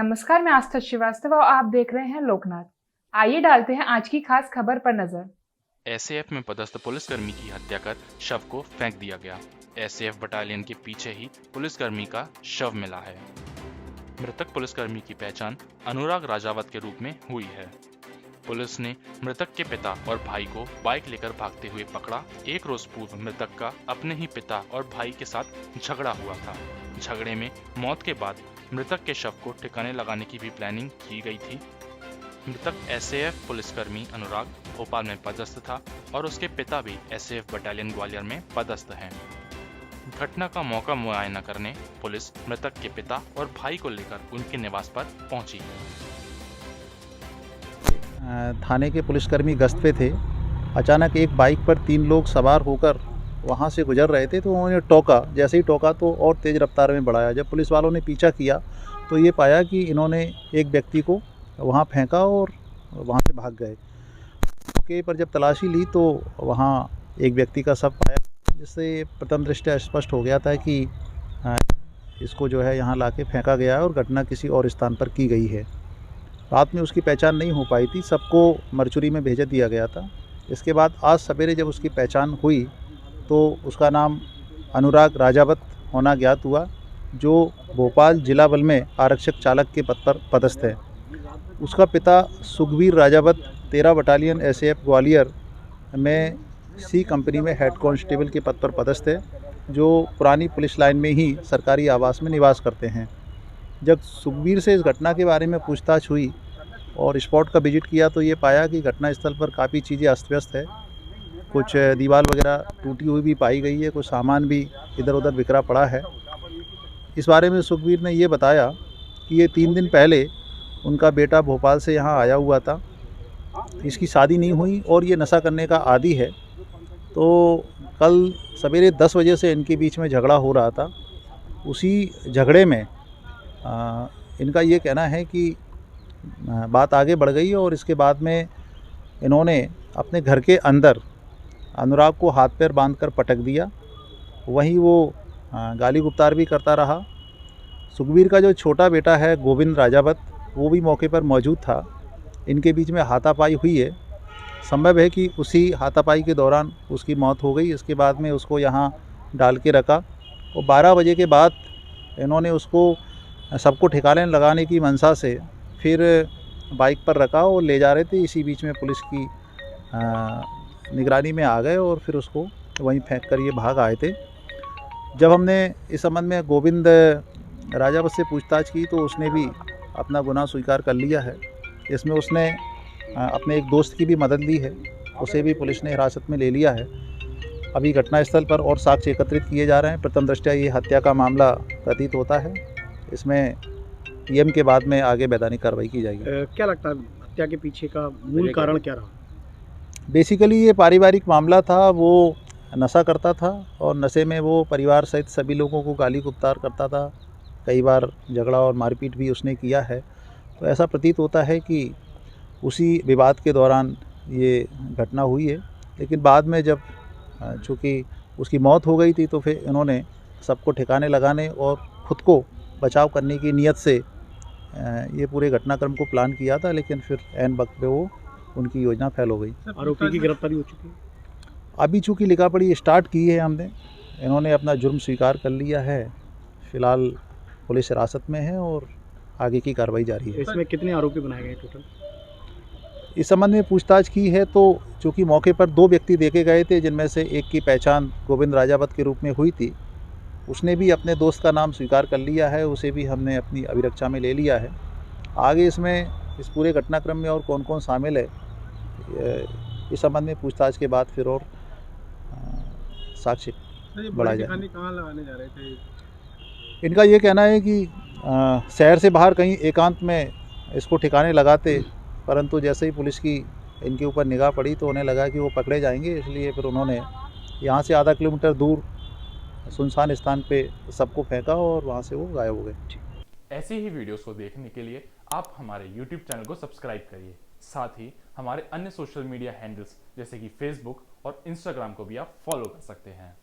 नमस्कार, मैं आस्था श्रीवास्तव और आप देख रहे हैं लोकनाथ। आइए डालते हैं आज की खास खबर पर नजर। एसएएफ में पदस्थ पुलिसकर्मी की हत्या कर शव को फेंक दिया गया। एसएएफ बटालियन के पीछे ही पुलिसकर्मी का शव मिला है। मृतक पुलिसकर्मी की पहचान अनुराग राजावत के रूप में हुई है। पुलिस ने मृतक के पिता और भाई को बाइक लेकर भागते हुए पकड़ा। एक रोज पूर्व मृतक का अपने ही पिता और भाई के साथ झगड़ा हुआ था। झगड़े में मौत के बाद मृतक के शव को ठिकाने लगाने की भी प्लानिंग की गई थी। मृतक एसएएफ पुलिसकर्मी अनुराग भोपाल में पदस्थ था और उसके पिता भी एसएएफ बटालियन ग्वालियर में पदस्थ हैं। घटना का मौका मुआयना करने पुलिस मृतक के पिता और भाई को लेकर उनके निवास पर पहुंची। थाने के पुलिसकर्मी गश्त पे थे। अचानक एक बाइक पर 3 लोग सवार होकर वहाँ से गुजर रहे थे, तो उन्होंने टोका। जैसे ही टोका तो और तेज़ रफ्तार में बढ़ाया। जब पुलिस वालों ने पीछा किया तो ये पाया कि इन्होंने एक व्यक्ति को वहाँ फेंका और वहाँ से भाग गए। मौके पर जब तलाशी ली तो वहाँ एक व्यक्ति का शव पाया, जिससे प्रथम दृष्टया स्पष्ट हो गया था कि इसको जो है यहाँ लाके फेंका गया है और घटना किसी और स्थान पर की गई है। रात में उसकी पहचान नहीं हो पाई थी, सबको मरचुरी में भेज दिया गया था। इसके बाद आज सवेरे जब उसकी पहचान हुई तो उसका नाम अनुराग राजावत होना ज्ञात हुआ, जो भोपाल जिला बल में आरक्षक चालक के पद पर पदस्थ है। उसका पिता सुखबीर राजावत 13 बटालियन एसएएफ ग्वालियर में सी कंपनी में हेड कांस्टेबल के पद पर पदस्थ है, जो पुरानी पुलिस लाइन में ही सरकारी आवास में निवास करते हैं। जब सुखबीर से इस घटना के बारे में पूछताछ हुई और स्पॉट का विजिट किया तो ये पाया कि घटनास्थल पर काफ़ी चीज़ें अस्त व्यस्त है। कुछ दीवार वगैरह टूटी हुई भी पाई गई है, कुछ सामान भी इधर उधर बिखरा पड़ा है। इस बारे में सुखबीर ने ये बताया कि ये 3 दिन पहले उनका बेटा भोपाल से यहाँ आया हुआ था। इसकी शादी नहीं हुई और ये नशा करने का आदी है। तो कल सवेरे 10 बजे से इनके बीच में झगड़ा हो रहा था। उसी झगड़े में इनका ये कहना है कि बात आगे बढ़ गई और इसके बाद में इन्होंने अपने घर के अंदर अनुराग को हाथ पैर बांधकर पटक दिया। वहीं वो गाली गुप्तार भी करता रहा। सुखबीर का जो छोटा बेटा है गोविंद राजावत, वो भी मौके पर मौजूद था। इनके बीच में हाथापाई हुई है। संभव है कि उसी हाथापाई के दौरान उसकी मौत हो गई। इसके बाद में उसको यहाँ डाल के रखा और 12 बजे के बाद इन्होंने उसको सबको ठिकाने लगाने की मंशा से फिर बाइक पर रखा और ले जा रहे थे। इसी बीच में पुलिस की निगरानी में आ गए और फिर उसको वहीं फेंक कर ये भाग आए थे। जब हमने इस संबंध में गोविंद राजावत से पूछताछ की तो उसने भी अपना गुनाह स्वीकार कर लिया है। इसमें उसने अपने एक दोस्त की भी मदद ली है, उसे भी पुलिस ने हिरासत में ले लिया है। अभी घटनास्थल पर और साक्ष्य एकत्रित किए जा रहे हैं। प्रथम दृष्टया ये हत्या का मामला प्रतीत होता है। इसमें पीएम के बाद में आगे वैधानिक कार्रवाई की जाएगी। क्या लगता है हत्या के पीछे का मूल कारण क्या रहा? बेसिकली ये पारिवारिक मामला था। वो नशा करता था और नशे में वो परिवार सहित सभी लोगों को गाली गुप्तार करता था। कई बार झगड़ा और मारपीट भी उसने किया है। तो ऐसा प्रतीत होता है कि उसी विवाद के दौरान ये घटना हुई है। लेकिन बाद में जब चूँकि उसकी मौत हो गई थी तो फिर इन्होंने सबको ठिकाने लगाने और ख़ुद को बचाव करने की नीयत से ये पूरे घटनाक्रम को प्लान किया था। लेकिन फिर ऐन वक्त पे वो उनकी योजना फेल हो गई। आरोपी की गिरफ्तारी हो चुकी है? अभी चूँकि लिखापड़ी स्टार्ट की है हमने, इन्होंने अपना जुर्म स्वीकार कर लिया है। फ़िलहाल पुलिस हिरासत में है और आगे की कार्रवाई जारी है। इसमें कितने आरोपी बनाए गए टोटल? इस संबंध में पूछताछ की है तो चूँकि मौके पर 2 व्यक्ति देखे गए थे, जिनमें से एक की पहचान गोविंद राजावत के रूप में हुई थी। उसने भी अपने दोस्त का नाम स्वीकार कर लिया है, उसे भी हमने अपनी अभिरक्षा में ले लिया है। आगे इसमें इस पूरे घटनाक्रम में और कौन कौन शामिल है, इस संबंध में पूछताछ के बाद फिर और साक्ष्य बढ़ाया जाए। कहाँ लगाने जा रहे थे? इनका ये कहना है कि शहर से बाहर कहीं एकांत में इसको ठिकाने लगाते, परंतु जैसे ही पुलिस की इनके ऊपर निगाह पड़ी तो उन्हें लगा कि वो पकड़े जाएंगे, इसलिए फिर उन्होंने यहाँ से आधा किलोमीटर दूर सुनसान स्थान पे सबको फेंका और वहाँ से वो गायब हो गए। ऐसी ही वीडियोस को देखने के लिए आप हमारे YouTube चैनल को सब्सक्राइब करिए। साथ ही हमारे अन्य सोशल मीडिया हैंडल्स जैसे कि Facebook और Instagram को भी आप फॉलो कर सकते हैं।